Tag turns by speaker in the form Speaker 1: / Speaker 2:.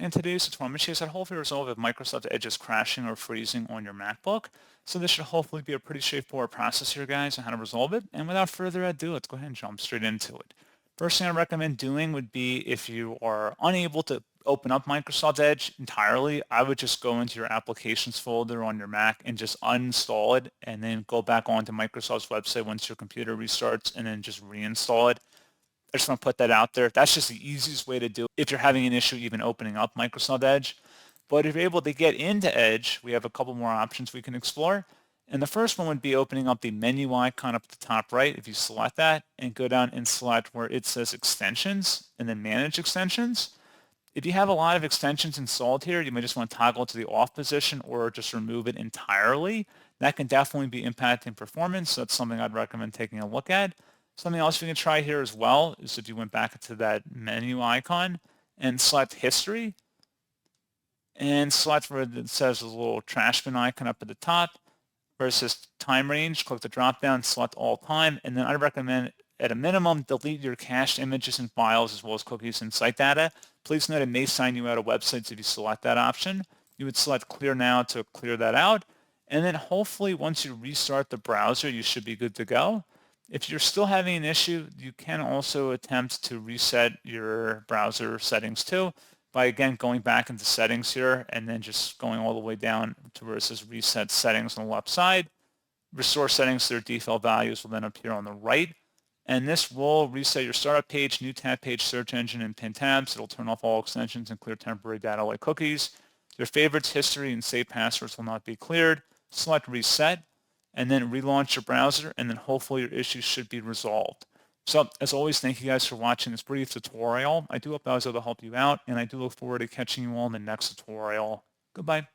Speaker 1: In today's tutorial, I'm going to show you how to hopefully resolve if Microsoft Edge is crashing or freezing on your MacBook. So this should hopefully be a pretty straightforward process here, guys, on how to resolve it. And without further ado, let's go ahead and jump straight into it. First thing I recommend doing would be if you are unable to open up Microsoft Edge entirely, I would just go into your applications folder on your Mac and just uninstall it and then go back onto Microsoft's website once your computer restarts and then just reinstall it. I just want to put that out there. That's just the easiest way to do it if you're having an issue even opening up Microsoft Edge. But if you're able to get into Edge, we have a couple more options we can explore. And the first one would be opening up the menu icon up at the top right. If you select that and go down and select where it says extensions and then manage extensions. If you have a lot of extensions installed here, you may just want to toggle to the off position or just remove it entirely. That can definitely be impacting performance. So that's something I'd recommend taking a look at. Something else we can try here as well is if you went back to that menu icon and select history and select where it says a little trash bin icon up at the top where it says time range, click the drop down, select all time, and then I recommend at a minimum delete your cached images and files as well as cookies and site data. Please note it may sign you out of websites if you select that option. You would select clear now to clear that out, and then hopefully once you restart the browser you should be good to go. If you're still having an issue, you can also attempt to reset your browser settings too by, again, going back into settings here and then just going all the way down to where it says reset settings on the left side. Restore settings to their default values will then appear on the right. And this will reset your startup page, new tab page, search engine, and pin tabs. It'll turn off all extensions and clear temporary data like cookies. Your favorites, history, and saved passwords will not be cleared. Select reset and then relaunch your browser, and then hopefully your issues should be resolved. So as always, thank you guys for watching this brief tutorial. I do hope I was able to help you out, and I do look forward to catching you all in the next tutorial. Goodbye.